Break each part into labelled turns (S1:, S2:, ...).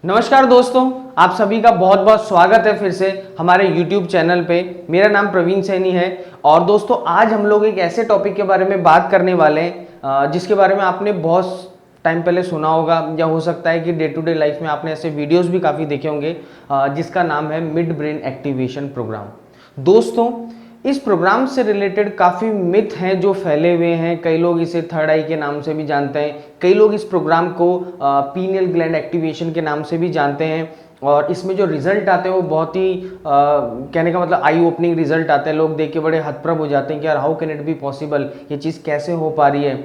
S1: नमस्कार दोस्तों, आप सभी का बहुत बहुत स्वागत है फिर से हमारे YouTube चैनल पे। मेरा नाम प्रवीण सैनी है और दोस्तों आज हम लोग एक ऐसे टॉपिक के बारे में बात करने वाले हैं जिसके बारे में आपने बहुत टाइम पहले सुना होगा या हो सकता है कि डे टू डे लाइफ में आपने ऐसे वीडियोस भी काफ़ी देखे होंगे जिसका नाम है मिड ब्रेन एक्टिवेशन प्रोग्राम। दोस्तों इस प्रोग्राम से रिलेटेड काफ़ी मिथ हैं जो फैले हुए हैं। कई लोग इसे थर्ड आई के नाम से भी जानते हैं, कई लोग इस प्रोग्राम को पीनियल ग्लैंड एक्टिवेशन के नाम से भी जानते हैं और इसमें जो रिजल्ट आते हैं वो बहुत ही कहने का मतलब आई ओपनिंग रिजल्ट आते हैं। लोग देख के बड़े हतप्रभ हो जाते हैं कि यार how can it be possible, ये चीज़ कैसे हो पा रही है।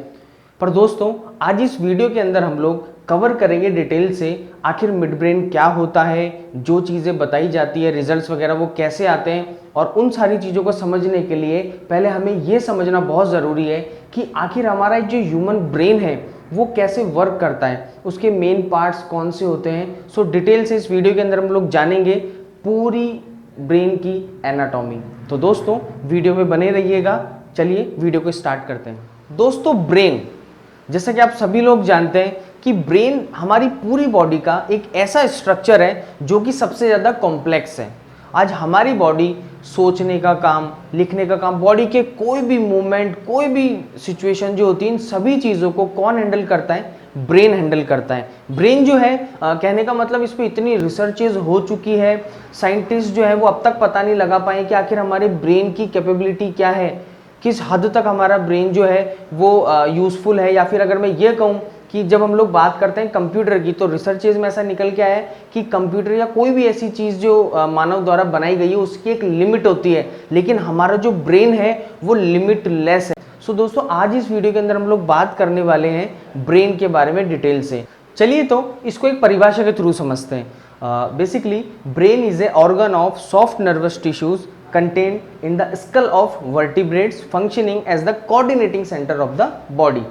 S1: पर दोस्तों आज इस वीडियो के अंदर हम लोग कवर करेंगे डिटेल से आखिर मिड ब्रेन क्या होता है, जो चीज़ें बताई जाती है, रिजल्ट्स वगैरह वो कैसे आते हैं। और उन सारी चीज़ों को समझने के लिए पहले हमें ये समझना बहुत ज़रूरी है कि आखिर हमारा जो ह्यूमन ब्रेन है वो कैसे वर्क करता है, उसके मेन पार्ट्स कौन से होते हैं। सो डिटेल से इस वीडियो के अंदर हम लोग जानेंगे पूरी ब्रेन की एनाटॉमी। तो दोस्तों वीडियो में बने रहिएगा। चलिए वीडियो को स्टार्ट करते हैं। दोस्तों ब्रेन, जैसा कि आप सभी लोग जानते हैं कि ब्रेन हमारी पूरी बॉडी का एक ऐसा स्ट्रक्चर है जो कि सबसे ज़्यादा कॉम्प्लेक्स है। आज हमारी बॉडी सोचने का काम, लिखने का काम, बॉडी के कोई भी मूवमेंट, कोई भी सिचुएशन जो होती है, इन सभी चीज़ों को कौन हैंडल करता है? ब्रेन हैंडल करता है। ब्रेन जो है कहने का मतलब इस पर इतनी रिसर्चेज हो चुकी है, साइंटिस्ट जो है वो अब तक पता नहीं लगा पाए कि आखिर हमारे ब्रेन की कैपेबिलिटी क्या है, किस हद तक हमारा ब्रेन जो है वो यूज़फुल है। या फिर अगर मैं ये कहूँ कि जब हम लोग बात करते हैं कंप्यूटर की, तो रिसर्चेज में ऐसा निकल के आया है कि कंप्यूटर या कोई भी ऐसी चीज़ जो मानव द्वारा बनाई गई है उसकी एक लिमिट होती है, लेकिन हमारा जो ब्रेन है वो लिमिटलेस है। सो दोस्तों आज इस वीडियो के अंदर हम लोग बात करने वाले हैं ब्रेन के बारे में डिटेल से। चलिए तो इसको एक परिभाषा के थ्रू समझते हैं। Basically brain is a organ of soft nervous tissues contained in the skull of vertebrates functioning as the coordinating center of the body।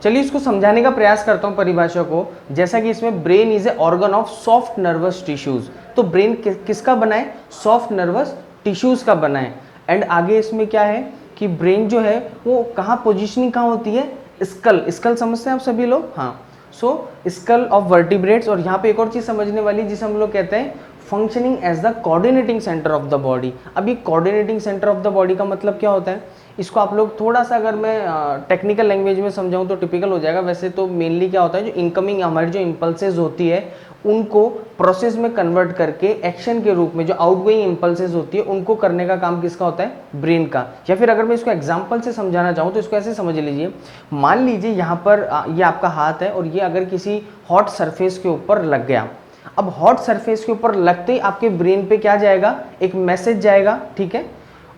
S1: चलिए इसको समझाने का प्रयास करता हूँ परिभाषा को। जैसा कि इसमें brain is a organ of soft nervous tissues, तो ब्रेन किसका बना है? सॉफ्ट नर्वस टिश्यूज का बना है। एंड आगे इसमें क्या है कि ब्रेन जो है वो कहाँ पोजिशनिंग कहाँ होती है? स्कल। स्कल समझते हैं आप सभी लोग? हाँ। सो स्कल ऑफ वर्टिब्रेट्स। और यहाँ पे एक और चीज़ समझने वाली जिसे हम लोग कहते हैं functioning as the coordinating centre of the body. अभी coordinating centre of the body का मतलब क्या होता है? इसको आप लोग थोड़ा सा अगर मैं टेक्निकल लैंग्वेज में समझाऊं तो टिपिकल हो जाएगा। वैसे तो मेनली क्या होता है, जो इनकमिंग हमारी जो इम्पल्सेस होती है उनको प्रोसेस में कन्वर्ट करके एक्शन के रूप में जो आउटगोइंग इम्पल्सेस होती है उनको करने का काम किसका होता है? ब्रेन का। या फिर अगर मैं इसको एग्जांपल से समझाना चाहूँ तो इसको ऐसे समझ लीजिए। मान लीजिए यहाँ पर ये आपका हाथ है और ये अगर किसी हॉट सरफेस के ऊपर लग गया। अब हॉट सरफेस के ऊपर लगते ही आपके ब्रेन पे क्या जाएगा? एक मैसेज जाएगा, ठीक है।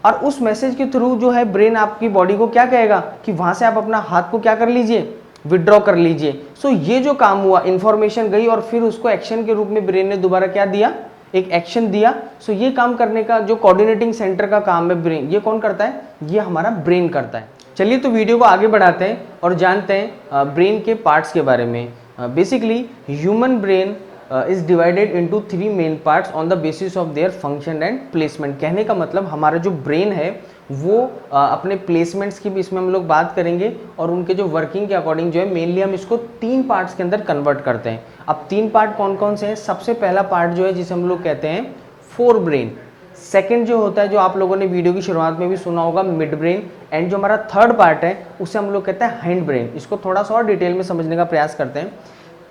S1: और उस मैसेज के थ्रू जो है ब्रेन आपकी बॉडी को क्या कहेगा कि वहां से आप अपना हाथ को क्या कर लीजिए? विड्रॉ कर लीजिए। सो ये जो काम हुआ, इंफॉर्मेशन गई और फिर उसको एक्शन के रूप में ब्रेन ने दोबारा क्या दिया? एक एक्शन दिया। सो ये काम करने का जो कोऑर्डिनेटिंग सेंटर का काम है ब्रेन, ये कौन करता है? ये हमारा ब्रेन करता है। चलिए तो वीडियो को आगे बढ़ाते हैं और जानते हैं ब्रेन के पार्ट्स के बारे में। Basically human brain is divided into 3 main parts on the basis of their function and placement. कहने का मतलब हमारा जो ब्रेन है वो अपने प्लेसमेंट्स की भी इसमें हम लोग बात करेंगे और उनके जो वर्किंग के अकॉर्डिंग जो है मेनली हम इसको 3 पार्ट्स के अंदर कन्वर्ट करते हैं। अब 3 पार्ट कौन कौन से हैं? सबसे पहला पार्ट जो है जिसे हम लोग कहते हैं फोर ब्रेन। सेकेंड जो होता है, जो आप लोगों ने वीडियो की शुरुआत में भी सुना होगा, मिड ब्रेन। एंड जो हमारा थर्ड पार्ट है उसे हम लोग कहते हैं हैंड ब्रेन। इसको थोड़ा सा और डिटेल में समझने का प्रयास करते हैं।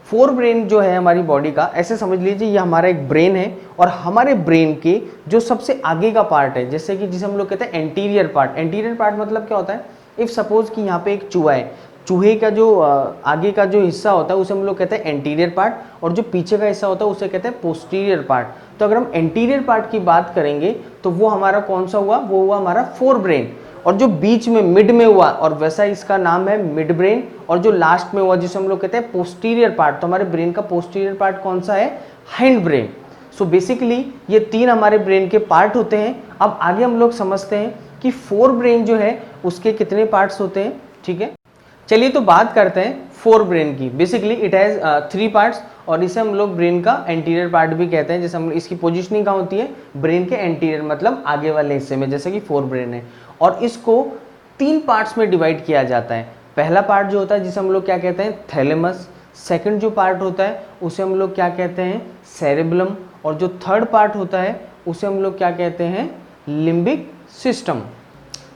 S1: फोर ब्रेन जो है हमारी बॉडी का, ऐसे समझ लीजिए ये हमारा एक ब्रेन है और हमारे ब्रेन के जो सबसे आगे का पार्ट है, जैसे कि जिसे हम लोग कहते हैं एंटीरियर पार्ट। एंटीरियर पार्ट मतलब क्या होता है? इफ सपोज कि यहाँ पे एक चूहा है, चूहे का जो आगे का जो हिस्सा होता है उसे हम लोग कहते हैं एंटीरियर पार्ट और जो पीछे का हिस्सा होता है उसे कहते हैं पोस्टीरियर पार्ट। तो अगर हम एंटीरियर पार्ट की बात करेंगे तो वो हमारा कौन सा हुआ? वो हुआ हमारा फोर ब्रेन। और जो बीच में मिड में हुआ और वैसा इसका नाम है मिड ब्रेन। और जो लास्ट में हुआ जिसे हम लोग कहते हैं पोस्टीरियर पार्ट, तो हमारे ब्रेन का पोस्टीरियर पार्ट कौन सा है? Hind brain. सो बेसिकली ये 3 हमारे ब्रेन के पार्ट होते हैं। अब आगे हम लोग समझते हैं कि फोर ब्रेन जो है उसके कितने पार्ट्स होते हैं, ठीक है। चलिए तो बात करते हैं फोर ब्रेन की। बेसिकली इट हैज़ 3 पार्ट्स और इसे हम लोग ब्रेन का एंटीरियर पार्ट भी कहते हैं। जैसे हम इसकी पोजीशनिंग कहाँ होती है? ब्रेन के एंटीरियर मतलब आगे वाले हिस्से में, जैसे कि फोर ब्रेन है। और इसको 3 पार्ट्स में डिवाइड किया जाता है। पहला पार्ट जो होता है जिसे हम लोग क्या कहते हैं? थैलेमस। सेकंड जो पार्ट होता है उसे हम लोग क्या कहते हैं, सेरेबलम, और जो थर्ड पार्ट होता है उसे हम लोग क्या कहते हैं, लिम्बिक सिस्टम।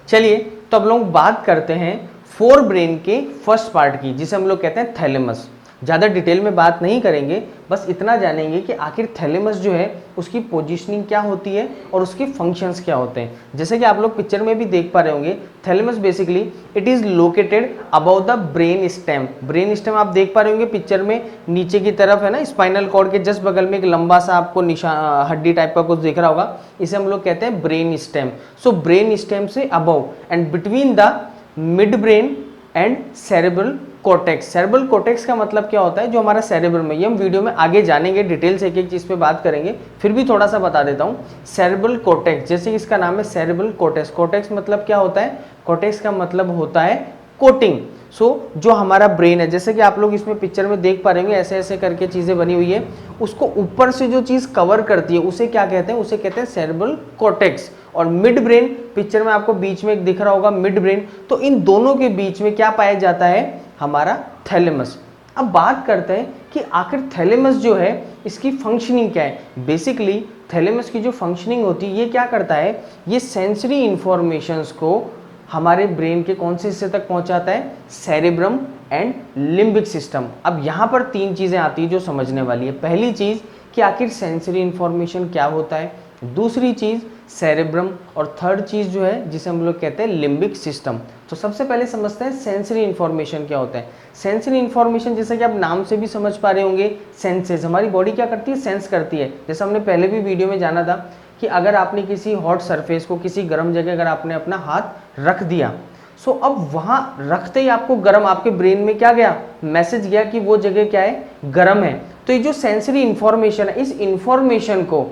S1: चलिए तो अब लोग बात करते हैं फोर ब्रेन के फर्स्ट पार्ट की, जिसे हम लोग कहते हैं थैलेमस। ज़्यादा डिटेल में बात नहीं करेंगे, बस इतना जानेंगे कि आखिर थैलेमस जो है उसकी पोजीशनिंग क्या होती है और उसके फंक्शंस क्या होते हैं। जैसे कि आप लोग पिक्चर में भी देख पा रहे होंगे, thalamus basically it is located about the brain stem. Brain stem आप देख पा रहे होंगे पिक्चर में, नीचे की तरफ है ना, स्पाइनल कॉर्ड के जस्ट बगल में एक लंबा सा आपको निशान हड्डी टाइप का कुछ दिख रहा होगा, इसे हम लोग कहते हैं brain stem. So brain stem से above and between the mid brain and cerebral cortex. Cerebral cortex का मतलब क्या होता है, जो हमारा सेरेब्रम में, ये हम वीडियो में आगे जानेंगे, डिटेल से एक एक चीज़ पे बात करेंगे, फिर भी थोड़ा सा बता देता हूँ। सेरेब्रल कॉर्टेक्स, जैसे इसका नाम है सेरेब्रल कॉर्टेक्स। कॉर्टेक्स मतलब क्या होता है, कॉर्टेक्स का मतलब होता है कोटिंग। सो जो हमारा ब्रेन है, जैसे कि आप लोग इसमें पिक्चर में देख पा रहे होंगे, ऐसे ऐसे करके चीज़ें बनी हुई है, उसको ऊपर से जो चीज़ कवर करती है उसे क्या कहते हैं, उसे कहते हैं सेरेब्रल कॉर्टेक्स। और मिड ब्रेन, पिक्चर में आपको बीच में एक दिख रहा होगा मिड ब्रेन, तो इन दोनों के बीच में क्या पाया जाता है, हमारा थैलेमस। अब बात करते हैं कि आखिर थैलेमस जो है इसकी फंक्शनिंग क्या है। बेसिकली थैलेमस की जो फंक्शनिंग होती है, ये क्या करता है, ये सेंसरी इंफॉर्मेशंस को हमारे ब्रेन के कौन से हिस्से तक पहुंचाता है, सेरेब्रम एंड लिम्बिक सिस्टम। अब यहाँ पर तीन चीज़ें आती है जो समझने वाली है। पहली चीज़ कि आखिर सेंसरी इंफॉर्मेशन क्या होता है, दूसरी चीज़ सेरेब्रम, और थर्ड चीज़ जो है जिसे हम लोग कहते हैं लिम्बिक सिस्टम। तो सबसे पहले समझते हैं सेंसरी इंफॉर्मेशन क्या होता है। सेंसरी इंफॉर्मेशन, जैसे कि आप नाम से भी समझ पा रहे होंगे, सेंसेस, हमारी बॉडी क्या करती है, सेंस करती है। जैसे हमने पहले भी वीडियो में जाना था कि अगर आपने किसी हॉट सरफेस को, किसी गर्म जगह अगर आपने अपना हाथ रख दिया, सो अब वहाँ रखते ही आपको गर्म, आपके ब्रेन में क्या गया, मैसेज गया कि वो जगह क्या है, गर्म है। तो ये जो सेंसरी इंफॉर्मेशन है, इस इंफॉर्मेशन को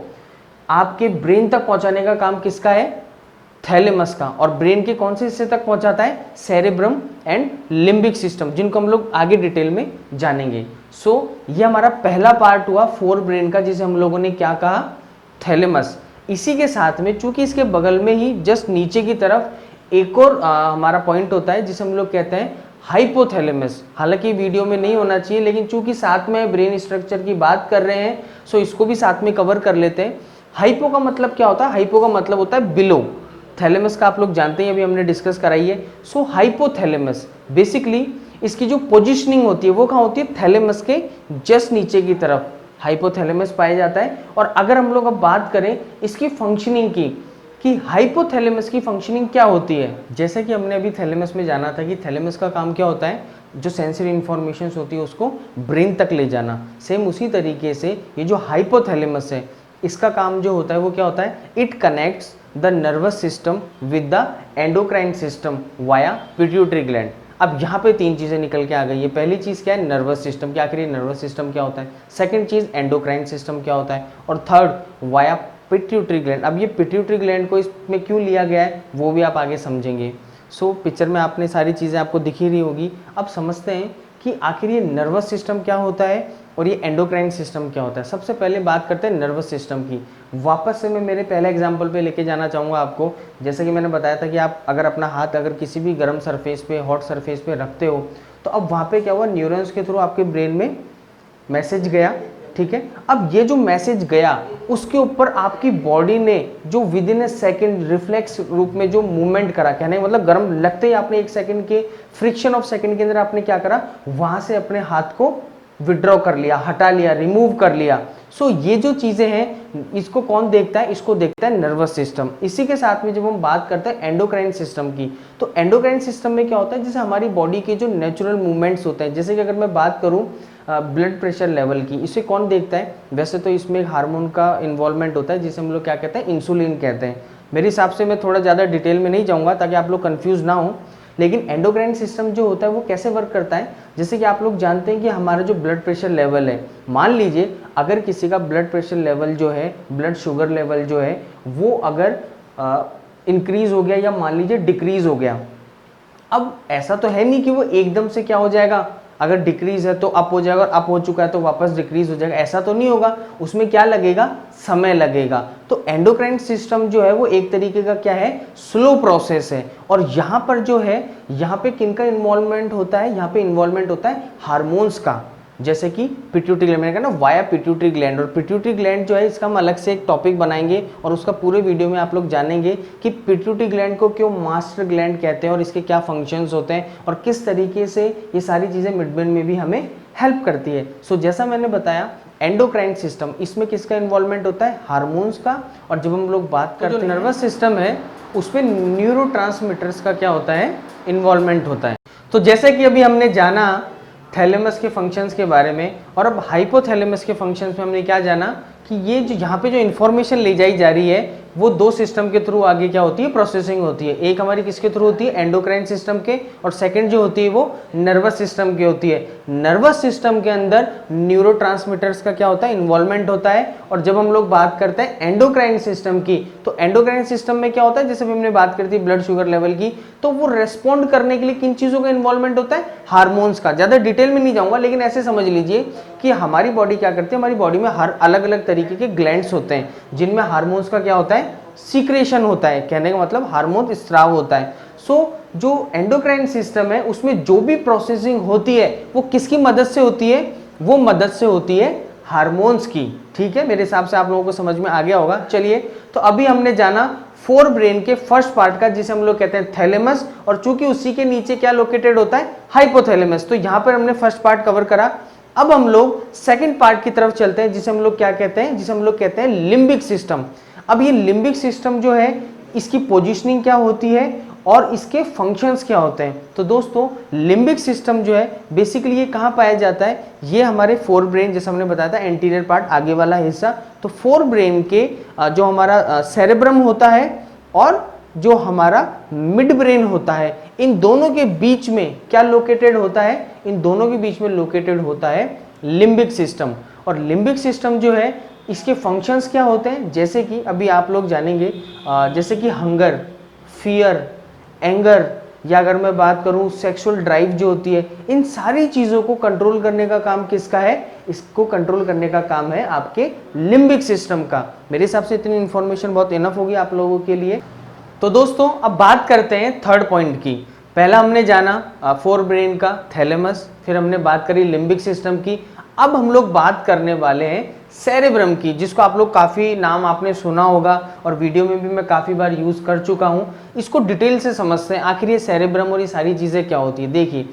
S1: आपके ब्रेन तक पहुंचाने का काम किसका है, थैलेमस का। और ब्रेन के कौन से हिस्से तक पहुंचाता है, सेरेब्रम एंड लिम्बिक सिस्टम, जिनको हम लोग आगे डिटेल में जानेंगे। सो ये हमारा पहला पार्ट हुआ फोर ब्रेन का, जिसे हम लोगों ने क्या कहा, थैलेमस। इसी के साथ में, चूंकि इसके बगल में ही जस्ट नीचे की तरफ एक और हमारा पॉइंट होता है जिसे हम लोग कहते हैं हाइपोथैलेमस। हालांकि वीडियो में नहीं होना चाहिए, लेकिन चूंकि साथ में ब्रेन स्ट्रक्चर की बात कर रहे हैं, सो इसको भी साथ में कवर कर लेते हैं। हाइपो का मतलब क्या होता है, हाइपो का मतलब होता है बिलो। थैलेमस का आप लोग जानते हैं, अभी हमने डिस्कस कराई है। सो हाइपोथैलेमस बेसिकली इसकी जो पोजीशनिंग होती है वो कहाँ होती है, थैलेमस के जस्ट नीचे की तरफ हाइपोथैलेमस पाया जाता है। और अगर हम लोग अब बात करें इसकी फंक्शनिंग की, कि हाइपोथैलेमस की फंक्शनिंग क्या होती है, जैसे कि हमने अभी थैलेमस में जाना था कि थैलेमस का काम क्या होता है, जो सेंसरी इंफॉर्मेशन होती है उसको ब्रेन तक ले जाना। सेम उसी तरीके से ये जो हाइपोथैलेमस है, इसका काम जो होता है वो क्या होता है, it connects the nervous system with the endocrine system via pituitary gland. अब यहाँ पे तीन चीज़ें निकल के आ गई है। पहली चीज़ क्या है, नर्वस सिस्टम, कि आखिर ये नर्वस सिस्टम क्या होता है। सेकंड चीज़ एंडोक्राइन सिस्टम क्या होता है, और थर्ड वाया पिट्यूटरी ग्लैंड। अब ये पिट्यूटरी ग्लैंड को इसमें क्यों लिया गया है वो भी आप आगे समझेंगे। सो पिक्चर में आपने सारी चीज़ें आपको दिख ही रही होगी। अब समझते हैं कि आखिर ये नर्वस सिस्टम क्या होता है और ये एंडोक्राइन सिस्टम क्या होता है। सबसे पहले बात करते हैं नर्वस सिस्टम की। वापस से मैं मेरे पहले एग्जांपल पे लेके जाना चाहूँगा आपको। जैसे कि मैंने बताया था कि आप अगर अपना हाथ अगर किसी भी गर्म सरफेस पे, हॉट सरफेस पे रखते हो, तो अब वहाँ पे क्या हुआ, न्यूरॉन्स के थ्रू आपके ब्रेन में मैसेज गया, ठीक है। अब ये जो मैसेज गया उसके ऊपर आपकी बॉडी ने जो with in A second reflex रूप में जो मूवमेंट करा, कहने का मतलब गर्म लगते ही आपने एक सेकंड के फ्रिक्शन ऑफ सेकंड के अंदर आपने क्या करा, वहां से अपने हाथ को विड्रॉ कर लिया, हटा लिया, रिमूव कर लिया। सो ये जो चीजें हैं इसको कौन देखता है, इसको देखता है नर्वस सिस्टम। इसी के साथ में जब हम बात करते हैं एंडोक्राइन सिस्टम की, तो एंडोक्राइन सिस्टम में क्या होता है, जैसे हमारी बॉडी के जो नेचुरल मूवमेंट्स होते हैं, जैसे कि अगर मैं बात करूं ब्लड प्रेशर लेवल की, इसे कौन देखता है, वैसे तो इसमें एक हार्मोन का इन्वॉल्वमेंट होता है जिसे हम लोग क्या कहते हैं, इंसुलिन कहते हैं। मेरे हिसाब से मैं थोड़ा ज़्यादा डिटेल में नहीं जाऊँगा ताकि आप लोग कन्फ्यूज ना हो। लेकिन एंडोक्राइन सिस्टम जो होता है वो कैसे वर्क करता है, जैसे कि आप लोग जानते हैं कि हमारा जो ब्लड प्रेशर लेवल है, मान लीजिए अगर किसी का ब्लड प्रेशर लेवल जो है, ब्लड शुगर लेवल जो है वो अगर इंक्रीज हो गया या मान लीजिए डिक्रीज हो गया। अब ऐसा तो है नहीं कि वो एकदम से क्या हो जाएगा, अगर डिक्रीज है तो अप हो जाएगा और अप हो चुका है तो वापस डिक्रीज हो जाएगा, ऐसा तो नहीं होगा। उसमें क्या लगेगा, समय लगेगा। तो एंडोक्राइन सिस्टम जो है वो एक तरीके का क्या है, स्लो प्रोसेस है। और यहाँ पर जो है, यहाँ पे किनका इन्वॉल्वमेंट होता है, यहाँ पे इन्वॉल्वमेंट होता है हार्मोन्स का। जैसे कि पिट्यूटरी ग्लैंड, मैंने कहा ना वाया पिट्यूटरी ग्लैंड। और पिट्यूटरी ग्लैंड जो है इसका हम अलग से एक टॉपिक बनाएंगे और उसका पूरे वीडियो में आप लोग जानेंगे कि पिट्यूटरी ग्लैंड को क्यों मास्टर ग्लैंड कहते हैं और इसके क्या फंक्शंस होते हैं और किस तरीके से ये सारी चीज़ें मिडब्रेन में भी हमें हेल्प करती है। सो जैसा मैंने बताया एंडोक्राइन सिस्टम, इसमें किसका इन्वॉल्वमेंट होता है, हार्मोन्स का। और जब हम लोग बात करते हैं जो नर्वस सिस्टम है उसमें न्यूरोट्रांसमीटर्स का क्या होता है, इन्वॉल्वमेंट होता है। तो जैसे कि अभी हमने जाना थैलेमस के फंक्शंस के बारे में, और अब हाइपोथैलेमस के फंक्शंस में हमने क्या जाना कि ये जो यहाँ पे जो इन्फॉर्मेशन ले जाई जा रही है वो दो सिस्टम के थ्रू आगे क्या होती है, प्रोसेसिंग होती है। एक हमारी किसके थ्रू होती है, एंडोक्राइन सिस्टम के, और सेकंड जो होती है वो नर्वस सिस्टम की होती है। नर्वस सिस्टम के अंदर न्यूरोट्रांसमीटर्स का क्या होता है, इन्वॉल्वमेंट होता है। और जब हम लोग बात करते हैं एंडोक्राइन सिस्टम की, तो एंडोक्राइन सिस्टम में क्या होता है, जैसे भी हमने बात करी थी ब्लड शुगर लेवल की, तो वो रेस्पॉन्ड करने के लिए किन चीजों का इन्वॉल्वमेंट होता है, हार्मोन्स का। ज्यादा डिटेल में नहीं जाऊंगा, लेकिन ऐसे समझ लीजिए कि हमारी बॉडी क्या करती है, हमारी बॉडी में हर अलग अलग तरीके के ग्लैंड्स होते हैं जिनमें हार्मोन्स का क्या होता है, सीक्रेशन होता है। कहने का मतलब हार्मोन स्राव होता है। जो एंडोक्राइन सिस्टम है उसमें जो भी प्रोसेसिंग होती है वो किसकी मदद से होती है, वो मदद से होती है हार्मोन्स की। ठीक है, मेरे हिसाब से आप लोगों को समझ में आ गया होगा। चलिए, तो अभी हमने जाना फोर ब्रेन के फर्स्ट पार्ट का, जिसे हम लोग कहते हैं थैलेमस, और चूंकि उसी के नीचे क्या लोकेटेड होता है, हाइपोथैलेमस। तो यहां पर हमने फर्स्ट पार्ट कवर करा। अब हम लोग सेकंड पार्ट की तरफ चलते हैं, जिसे हम लोग क्या कहते हैं, जिसे हम लोग कहते हैं लिम्बिक सिस्टम। अब ये लिम्बिक सिस्टम जो है इसकी पोजीशनिंग क्या होती है और इसके फंक्शंस क्या होते हैं। तो दोस्तों लिम्बिक सिस्टम जो है बेसिकली ये कहाँ पाया जाता है, ये हमारे फोर ब्रेन, जैसे हमने बताया था एंटीरियर पार्ट, आगे वाला हिस्सा। तो फोर ब्रेन के जो हमारा सेरेब्रम होता है और जो हमारा मिड ब्रेन होता है, इन दोनों के बीच में क्या लोकेटेड होता है, इन दोनों के बीच में लोकेटेड होता है लिम्बिक सिस्टम। और लिम्बिक सिस्टम जो है इसके फंक्शंस क्या होते हैं, जैसे कि अभी आप लोग जानेंगे, जैसे कि हंगर, फियर, एंगर, या अगर मैं बात करूं सेक्सुअल ड्राइव जो होती है, इन सारी चीज़ों को कंट्रोल करने का काम किसका है, इसको कंट्रोल करने का काम है आपके लिम्बिक सिस्टम का। मेरे हिसाब से इतनी इन्फॉर्मेशन बहुत इनफ होगी आप लोगों के लिए। तो दोस्तों अब बात करते हैं थर्ड पॉइंट की। पहला हमने जाना फोर ब्रेन का थैलेमस, फिर हमने बात करी लिम्बिक सिस्टम की। अब हम लोग बात करने वाले हैं सेरेब्रम की, जिसको आप लोग काफ़ी नाम आपने सुना होगा और वीडियो में भी मैं काफ़ी बार यूज़ कर चुका हूँ। इसको डिटेल से समझते हैं आखिर ये सेरेब्रम और ये सारी चीज़ें क्या होती है। देखिए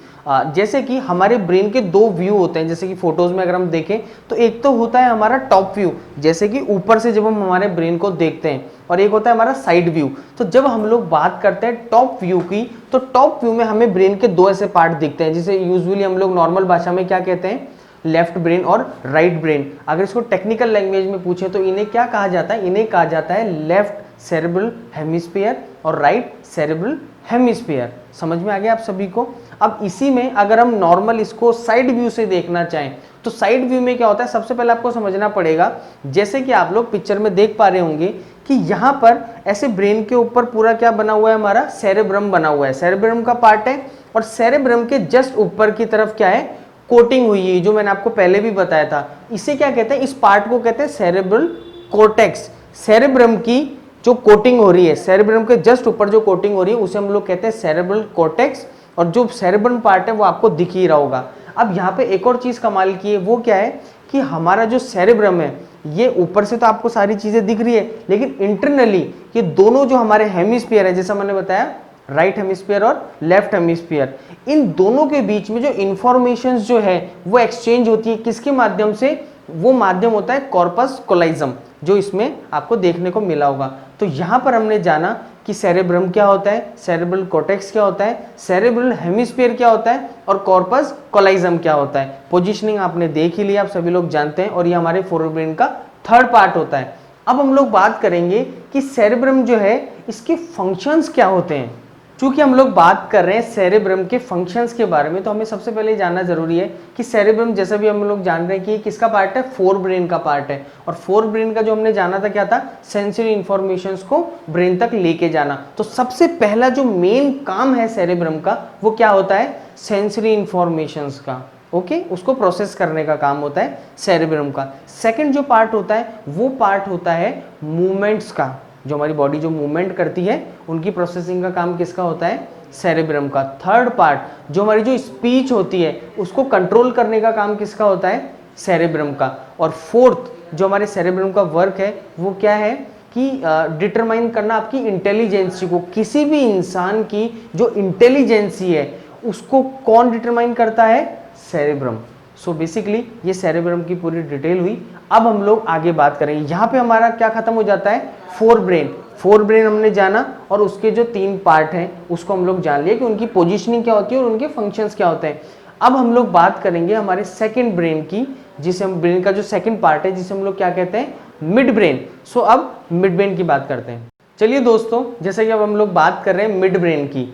S1: जैसे कि हमारे ब्रेन के दो व्यू होते हैं, जैसे कि फोटोज़ में अगर हम देखें तो एक तो होता है हमारा टॉप व्यू, जैसे कि ऊपर से जब हम हमारे ब्रेन को देखते हैं, और एक होता है हमारा साइड व्यू। तो जब हम लोग बात करते हैं टॉप व्यू की, तो टॉप व्यू में हमें ब्रेन के दो ऐसे पार्ट दिखते हैं, जिसे यूजुअली हम लोग नॉर्मल भाषा में क्या कहते हैं, लेफ्ट ब्रेन और राइट ब्रेन। अगर इसको टेक्निकल लैंग्वेज में पूछे तो इन्हें क्या कहा जाता है, इन्हें कहा जाता है लेफ्ट सेरेब्रल हेमिस्फीयर और राइट सेरेब्रल हेमिस्फीयर। समझ में आ गया आप सभी को। अब इसी में अगर हम नॉर्मल इसको साइड व्यू से देखना चाहें तो साइड व्यू में क्या होता है, सबसे पहले आपको समझना पड़ेगा, जैसे कि आप लोग पिक्चर में देख पा रहे होंगे कि यहाँ पर ऐसे ब्रेन के ऊपर पूरा क्या बना हुआ है, हमारा सेरेब्रम बना हुआ है, सेरेब्रम का पार्ट है। और सेरेब्रम के जस्ट ऊपर की तरफ क्या है, कोटिंग हुई है, जो मैंने आपको पहले भी बताया था। इसे क्या कहते हैं, इस पार्ट को कहते हैं सेरेब्रल कॉर्टेक्स। सेरेब्रम की जो कोटिंग हो रही है, सेरेब्रम के जस्ट ऊपर जो कोटिंग हो रही है उसे हम लोग कहते हैं सेरेब्रल कॉर्टेक्स। और जो सेरेब्रम पार्ट है वो आपको दिख ही रहा होगा। अब यहाँ पे एक और चीज कमाल की है, वो क्या है कि हमारा जो सेरेब्रम है, ये ऊपर से तो आपको सारी चीजें दिख रही है, लेकिन इंटरनली ये दोनों जो हमारे हेमिस्फीयर है, जैसा मैंने बताया राइट हेमिस्फीयर और लेफ्ट हेमिस्फीयर, इन दोनों के बीच में जो इंफॉर्मेशन जो है वो एक्सचेंज होती है किसके माध्यम से, वो माध्यम होता है कॉर्पस कोलाइजम, जो इसमें आपको देखने को मिला होगा। तो यहां पर हमने जाना कि सेरेब्रम क्या होता है, सेरेब्रल कॉर्टेक्स क्या होता है, सेरेब्रल हेमिस्फीयर क्या होता है और कॉर्पस कोलाइजम क्या होता है। पोजीशनिंग आपने देख ही लिया, आप सभी लोग जानते हैं, और ये हमारे फोरब्रेन का थर्ड पार्ट होता है। अब हम लोग बात करेंगे कि सेरेब्रम जो है इसके फंक्शंस क्या होते हैं। चूंकि हम लोग बात कर रहे हैं सेरेब्रम के फंक्शंस के बारे में, तो हमें सबसे पहले जानना जरूरी है कि सेरेब्रम, जैसा भी हम लोग जान रहे हैं कि किसका पार्ट है, फोर ब्रेन का पार्ट है। और फोर ब्रेन का जो हमने जाना था क्या था, सेंसरी इंफॉर्मेशंस को ब्रेन तक लेके जाना। तो सबसे पहला जो मेन काम है सेरेब्रम का वो क्या होता है, सेंसरी इंफॉर्मेशंस का। ओके, उसको प्रोसेस करने का काम होता है सेरेब्रम का। सेकंड जो पार्ट होता है वो पार्ट होता है मूवमेंट्स का। जो हमारी बॉडी जो मूवमेंट करती है उनकी प्रोसेसिंग का काम किसका होता है, सेरेब्रम का। थर्ड पार्ट जो हमारी जो स्पीच होती है उसको कंट्रोल करने का काम किसका होता है, सेरेब्रम का। और फोर्थ जो हमारे सेरेब्रम का वर्क है वो क्या है कि डिटरमाइन करना आपकी इंटेलिजेंसी को। किसी भी इंसान की जो इंटेलिजेंसी है उसको कौन डिटरमाइन करता है, सेरेब्रम। सो बेसिकली ये सेरेब्रम की पूरी डिटेल हुई। अब हम लोग आगे बात करेंगे। यहाँ पे हमारा क्या खत्म हो जाता है, फोर ब्रेन हमने जाना और उसके जो 3 पार्ट हैं उसको हम लोग जान लिया कि उनकी पोजीशनिंग क्या होती है और उनके फंक्शंस क्या होते हैं। अब हम लोग बात करेंगे हमारे सेकंड ब्रेन की, जिसे हम ब्रेन का जो सेकंड पार्ट है जिसे हम लोग क्या कहते हैं, मिड ब्रेन। सो अब मिड ब्रेन की बात करते हैं। चलिए दोस्तों, जैसे कि अब हम लोग बात कर रहे हैं मिड ब्रेन की।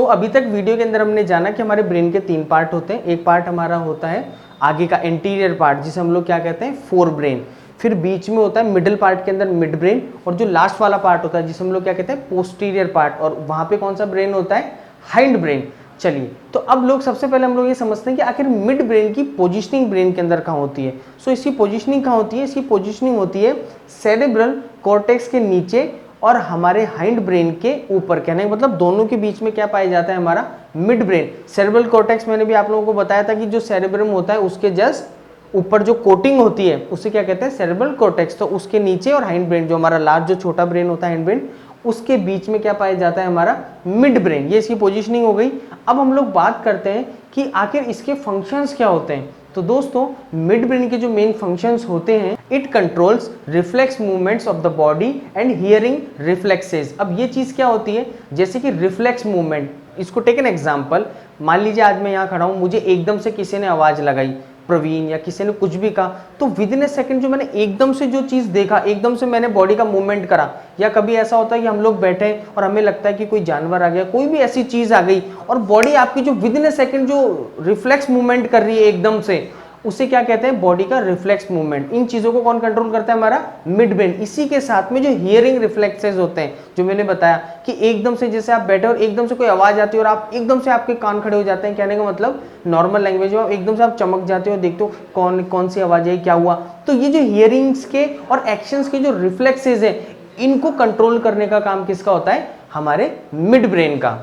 S1: अभी तक वीडियो के अंदर हमने जाना कि हमारे ब्रेन के 3 पार्ट होते हैं। एक पार्ट हमारा होता है आगे का एंटीरियर पार्ट जिसे हम लोग क्या कहते हैं, फोर ब्रेन। फिर बीच में होता है मिडिल पार्ट के अंदर मिड ब्रेन, और जो लास्ट वाला पार्ट होता है जिसे हम लोग क्या कहते हैं, पोस्टीरियर पार्ट। और वहां पे कौन सा ब्रेन होता है, हाइंड ब्रेन। चलिए, तो अब लोग सबसे पहले हम लोग ये समझते हैं कि आखिर मिड ब्रेन की पोजीशनिंग ब्रेन के अंदर कहाँ होती है। इसकी पोजीशनिंग कहाँ होती है, इसकी पोजीशनिंग होती है सेरेब्रल कॉर्टेक्स के नीचे और हमारे हाइंड ब्रेन के ऊपर। कहने का मतलब दोनों के बीच में क्या पाया जाता है, हमारा मिड ब्रेन। सेरेब्रल कॉर्टेक्स मैंने भी आप लोगों को बताया था कि जो सेरेब्रम होता है उसके जस्ट ऊपर जो कोटिंग होती है उसे क्या कहते हैं, सेरेब्रल कॉर्टेक्स। तो उसके नीचे और हाइंड ब्रेन जो हमारा लार्ज जो छोटा ब्रेन होता है, हाइंड ब्रेन, उसके बीच में क्या पाया जाता है, हमारा मिड ब्रेन। ये इसकी पोजीशनिंग हो गई। अब हम लोग बात करते हैं कि आखिर इसके फंक्शंस क्या होते हैं। तो दोस्तों, मिड ब्रेन के जो मेन फंक्शंस होते हैं, it controls reflex movements of the body and hearing reflexes. अब ये चीज क्या होती है, जैसे कि रिफ्लेक्स मूवमेंट, इसको टेक एन एग्जांपल। मान लीजिए आज मैं यहाँ खड़ा हूँ, मुझे एकदम से किसी ने आवाज लगाई, प्रवीण, या किसी ने कुछ भी कहा, तो विद इन ए सेकंड जो मैंने एकदम से जो चीज देखा, एकदम से मैंने बॉडी का मूवमेंट करा। या कभी ऐसा होता है कि हम लोग बैठे और हमें लगता है कि कोई जानवर आ गया, कोई भी ऐसी चीज आ गई, और बॉडी आपकी जो विद इन ए सेकंड जो रिफ्लेक्स मूवमेंट कर रही है एकदम से, उसे क्या कहते हैं, बॉडी का रिफ्लेक्स मूवमेंट। इन चीजों को कौन कंट्रोल करता है, हमारा मिड ब्रेन। इसी के साथ में जो हियरिंग रिफ्लेक्सेस होते हैं, जो मैंने बताया कि एकदम से जैसे आप बैठे और एकदम से कोई आवाज आती है और आप एकदम से आपके कान खड़े हो जाते हैं। कहने का मतलब नॉर्मल लैंग्वेज में एकदम से आप चमक जाते हो, देखते हो कौन सी आवाज है, क्या हुआ। तो ये जो हियरिंग्स के और एक्शंस के जो रिफ्लेक्सेस है, इनको कंट्रोल करने का काम किसका होता है, हमारे मिड ब्रेन का।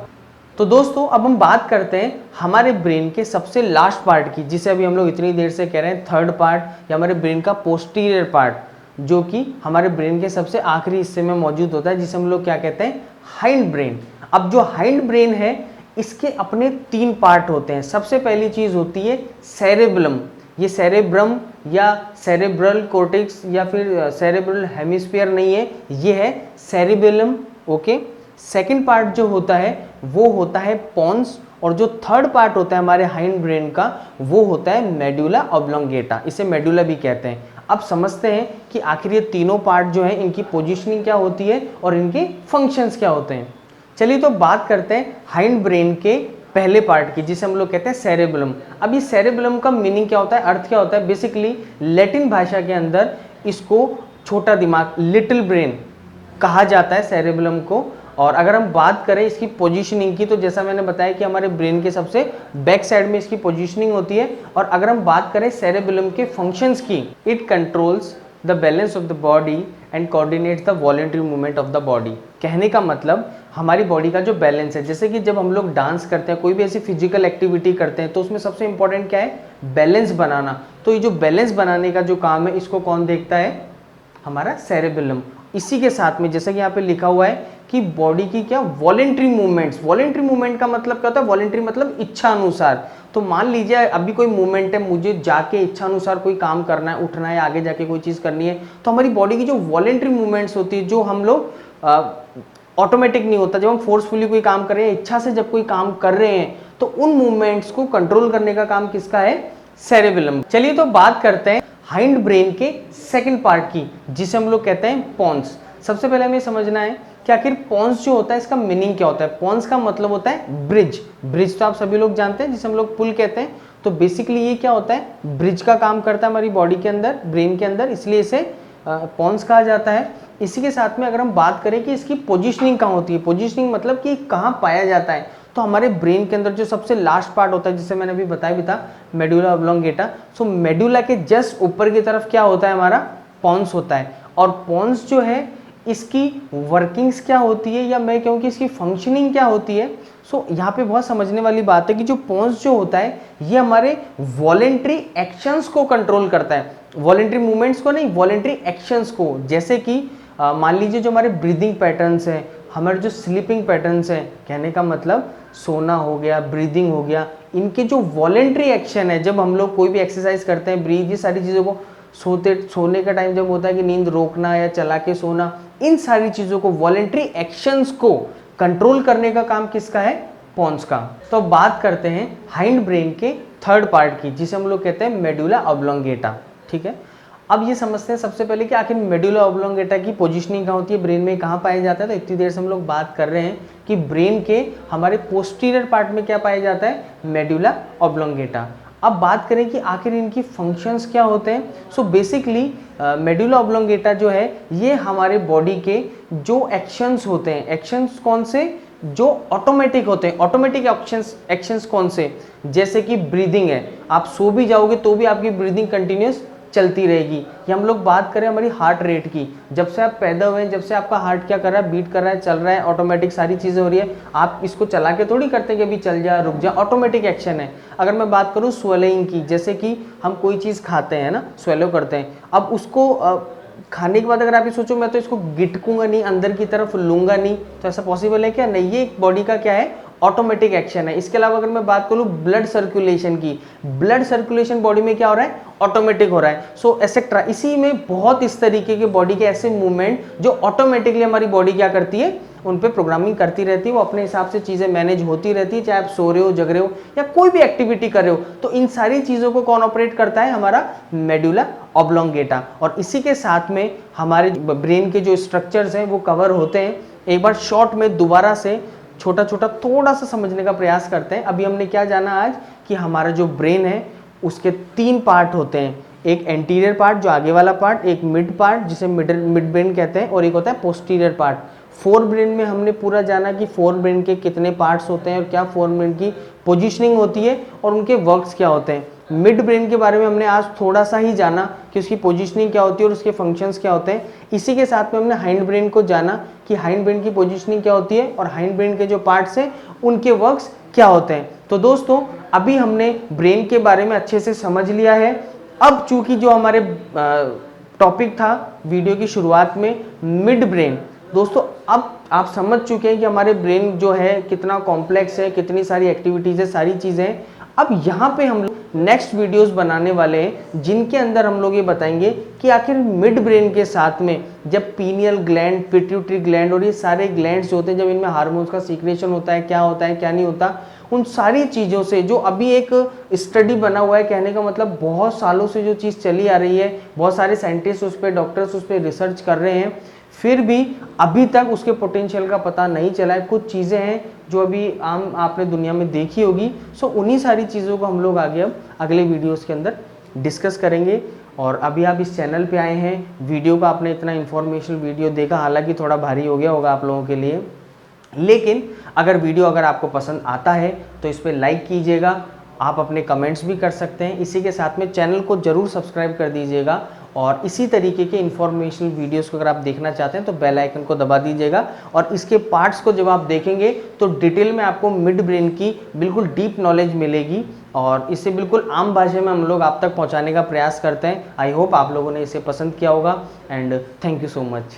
S1: तो दोस्तों, अब हम बात करते हैं हमारे ब्रेन के सबसे लास्ट पार्ट की, जिसे अभी हम लोग इतनी देर से कह रहे हैं थर्ड पार्ट, या हमारे ब्रेन का पोस्टीरियर पार्ट, जो कि हमारे ब्रेन के सबसे आखिरी हिस्से में मौजूद होता है, जिसे हम लोग क्या कहते हैं, हाइंड ब्रेन। अब जो हाइंड ब्रेन है, इसके अपने 3 पार्ट होते हैं। सबसे पहली चीज होती है सेरेब्रम। ये सेरेब्रम या सेरेब्रल कॉर्टेक्स या फिर सेरेब्रल हेमिस्फीयर नहीं है, ये है सेरेबेलम। ओके, सेकंड पार्ट जो होता है वो होता है पोन्स, और जो थर्ड पार्ट होता है हमारे हाइंड ब्रेन का, वो होता है मेडुला ऑब्लोंगेटा। इसे मेडुला भी कहते हैं। अब समझते हैं कि आखिर ये तीनों पार्ट जो है, इनकी पोजीशनिंग क्या होती है और इनके फंक्शंस क्या होते हैं। चलिए, तो बात करते हैं हाइंड ब्रेन के पहले पार्ट की, जिसे हम लोग कहते हैं सेरेबेलम। अब ये सेरेबेलम का मीनिंग क्या होता है, अर्थ क्या होता है, बेसिकली लैटिन भाषा के अंदर इसको छोटा दिमाग, लिटिल ब्रेन कहा जाता है, सेरेबेलम को। और अगर हम बात करें इसकी पोजीशनिंग की, तो जैसा मैंने बताया कि हमारे ब्रेन के सबसे बैक साइड में इसकी पोजीशनिंग होती है। और अगर हम बात करें सेरेबेलम के फंक्शंस की, it controls the balance of the body and coordinates the voluntary movement of the body. कहने का मतलब हमारी बॉडी का जो बैलेंस है, जैसे कि जब हम लोग डांस करते हैं, कोई भी ऐसी फिजिकल एक्टिविटी करते हैं, तो उसमें सबसे इंपॉर्टेंट क्या है, बैलेंस बनाना। तो ये जो बैलेंस बनाने का जो काम है, इसको कौन देखता है, हमारा सेरेबेलम। इसी के साथ में जैसा कि यहाँ पे लिखा हुआ है कि बॉडी की क्या वॉलेंट्री मूवमेंट्स। वॉलेंट्री मूवमेंट का मतलब क्या होता है, वॉलेंट्री मतलब इच्छा अनुसार। तो मान लीजिए अभी कोई मूवमेंट है, मुझे जाके इच्छा अनुसार कोई काम करना है, उठना है, आगे जाके कोई चीज करनी है, तो हमारी बॉडी की जो वॉलेंट्री मूवमेंट्स होती है, जो हम लोग ऑटोमेटिक नहीं होता, जब हम फोर्सफुली कोई काम कर रहे हैं, इच्छा से जब कोई काम कर रहे हैं, तो उन मूवमेंट्स को कंट्रोल करने का काम किसका है, सेरेबेलम। चलिए, तो बात करते हैं हाइंड ब्रेन के सेकंड पार्ट की, जिसे हम लोग कहते हैं पोन्स। सबसे पहले हमें समझना है कि आखिर पोन्स जो होता है, इसका मीनिंग क्या होता है। पोन्स का मतलब होता है ब्रिज। ब्रिज तो आप सभी लोग जानते हैं, जिसे हम लोग पुल कहते हैं। तो बेसिकली ये क्या होता है, ब्रिज का काम करता है हमारी बॉडी के अंदर, ब्रेन के अंदर, इसलिए इसे पोन्स कहा जाता है। इसी के साथ में अगर हम बात करें कि इसकी पोजीशनिंग कहाँ होती है, पोजीशनिंग मतलब कि कहाँ पाया जाता है, तो हमारे ब्रेन के अंदर जो सबसे लास्ट पार्ट होता है, जिसे मैंने अभी बताया भी था, मेडुला ऑब्लोंगेटा। सो मेडुला के जस्ट ऊपर की तरफ क्या होता है, हमारा पोन्स होता है। और पोन्स जो है, इसकी वर्किंग्स क्या होती है, या मैं कहूँ कि इसकी फंक्शनिंग क्या होती है। सो यहाँ पे बहुत समझने वाली बात है कि जो पोन्स जो होता है ये हमारे वॉलेंट्री एक्शंस को कंट्रोल करता है, वॉलेंट्री मूवमेंट्स को नहीं, वॉलेंट्री एक्शंस को। जैसे कि मान लीजिए जो हमारे ब्रीदिंग पैटर्न्स हैं, हमारे जो स्लीपिंग पैटर्न्स हैं, कहने का मतलब सोना हो गया, ब्रीदिंग हो गया, इनके जो वॉलेंट्री एक्शन है, जब हम लोग कोई भी एक्सरसाइज करते हैं, ब्रीथ, ये सारी चीज़ों को सोने का टाइम जब होता है कि नींद रोकना या चला के सोना, इन सारी चीज़ों को, वॉलेंट्री एक्शंस को कंट्रोल करने का काम किसका है? पोन्स का। तो अब बात करते हैं हाइंड ब्रेन के थर्ड पार्ट की, जिसे हम लोग कहते हैं मेडुला ऑब्लोंगेटा। ठीक है, अब ये समझते हैं सबसे पहले कि आखिर मेडुला ऑब्लोंगेटा की पोजीशनिंग कहाँ होती है, ब्रेन में कहाँ पाया जाता है। तो इतनी देर से हम लोग बात कर रहे हैं कि ब्रेन के हमारे पोस्टीरियर पार्ट में क्या पाया जाता है, मेडुला ऑब्लोंगेटा। अब बात करें कि आखिर इनकी फंक्शंस क्या होते हैं। सो बेसिकली मेडुला ऑब्लोंगेटा जो है ये हमारे बॉडी के जो एक्शंस होते हैं, एक्शंस कौन से, जो ऑटोमेटिक होते हैं, ऑटोमेटिक एक्शंस कौन से, जैसे कि ब्रीदिंग है, आप सो भी जाओगे तो भी आपकी ब्रीदिंग कंटिन्यूस चलती रहेगी। या हम लोग बात करें हमारी हार्ट रेट की, जब से आप पैदा हुए हैं, जब से आपका हार्ट क्या कर रहा है, बीट कर रहा है, चल रहा है, ऑटोमेटिक सारी चीज़ें हो रही है। आप इसको चला के थोड़ी करते हैं कि अभी चल जा, रुक जा, ऑटोमेटिक एक्शन है। अगर मैं बात करूँ स्वेलिंग की, जैसे कि हम कोई चीज़ खाते हैं ना, स्वेलो करते हैं, अब उसको खाने के बाद अगर आप ये सोचो मैं तो इसको गिटकूंगा नहीं, अंदर की तरफ लूंगा नहीं, तो ऐसा पॉसिबल है क्या? नहीं, ये बॉडी का क्या है, ऑटोमेटिक एक्शन है। इसके अलावा अगर मैं बात करूं ब्लड सर्कुलेशन की, ब्लड सर्कुलेशन बॉडी में क्या हो रहा है, ऑटोमेटिक हो रहा है। सो एसेट्रा, इसी में बहुत इस तरीके के बॉडी के ऐसे मूवमेंट जो ऑटोमेटिकली हमारी बॉडी क्या करती है, उन पे प्रोग्रामिंग करती रहती है, वो अपने हिसाब से चीज़ें मैनेज होती रहती है, चाहे आप सो रहे हो, जग रहे हो, या कोई भी एक्टिविटी कर रहे हो। तो इन सारी चीज़ों को कौन ऑपरेट करता है, हमारा मेडुला ऑब्लोंगेटा। और इसी के साथ में हमारे ब्रेन के जो स्ट्रक्चर्स हैं वो कवर होते हैं। एक बार शॉर्ट में दोबारा से छोटा छोटा थोड़ा सा समझने का प्रयास करते हैं। अभी हमने क्या जाना आज, कि हमारा जो ब्रेन है उसके 3 पार्ट होते हैं, एक एंटीरियर पार्ट जो आगे वाला पार्ट, एक मिड पार्ट जिसे मिड ब्रेन कहते हैं, और एक होता है पोस्टीरियर पार्ट। फोर ब्रेन में हमने पूरा जाना कि फोर ब्रेन के कितने पार्ट्स होते हैं और क्या फोर ब्रेन की पोजीशनिंग होती है और उनके वर्क्स क्या होते हैं। मिड ब्रेन के बारे में हमने आज थोड़ा सा ही जाना कि उसकी पोजीशनिंग क्या होती है और उसके फंक्शंस क्या होते हैं। इसी के साथ में हमने हाइंड ब्रेन को जाना कि हाइंड ब्रेन की पोजीशनिंग क्या होती है और हाइंड ब्रेन के जो पार्ट्स हैं उनके वर्क्स क्या होते हैं। तो दोस्तों अभी हमने ब्रेन के बारे में अच्छे से समझ लिया है। अब चूंकि जो हमारे टॉपिक था वीडियो की शुरुआत में मिड ब्रेन, दोस्तों अब आप समझ चुके हैं कि हमारे ब्रेन जो है कितना कॉम्प्लेक्स है, कितनी सारी एक्टिविटीज़ है, सारी चीज़ें हैं। अब यहाँ पे हम लोग नेक्स्ट वीडियोस बनाने वाले हैं जिनके अंदर हम लोग ये बताएंगे कि आखिर मिड ब्रेन के साथ में जब पीनियल ग्लैंड, पिट्यूटरी ग्लैंड और ये सारे ग्लैंड्स होते हैं, जब इनमें हार्मोन्स का सीक्रेशन होता है, क्या नहीं होता, उन सारी चीज़ों से जो अभी एक स्टडी बना हुआ है, कहने का मतलब बहुत सालों से जो चीज़ चली आ रही है, बहुत सारे साइंटिस्ट उस पर, डॉक्टर्स उस पर रिसर्च कर रहे हैं, फिर भी अभी तक उसके पोटेंशियल का पता नहीं चला है। कुछ चीज़ें हैं जो अभी आम आपने दुनिया में देखी होगी। सो उन्हीं सारी चीज़ों को हम लोग आगे अब अगले वीडियोस के अंदर डिस्कस करेंगे। और अभी आप इस चैनल पे आए हैं, वीडियो का आपने इतना इन्फॉर्मेशनल वीडियो देखा, हालांकि थोड़ा भारी हो गया होगा आप लोगों के लिए, लेकिन अगर वीडियो अगर आपको पसंद आता है तो इस पर लाइक कीजिएगा, आप अपने कमेंट्स भी कर सकते हैं। इसी के साथ में चैनल को ज़रूर सब्सक्राइब कर दीजिएगा और इसी तरीके के इन्फॉर्मेशनल वीडियोस को अगर आप देखना चाहते हैं तो बेल आइकन को दबा दीजिएगा। और इसके पार्ट्स को जब आप देखेंगे तो डिटेल में आपको मिड ब्रेन की बिल्कुल डीप नॉलेज मिलेगी और इसे बिल्कुल आम भाषा में हम लोग आप तक पहुंचाने का प्रयास करते हैं। आई होप आप लोगों ने इसे पसंद किया होगा and thank you so much.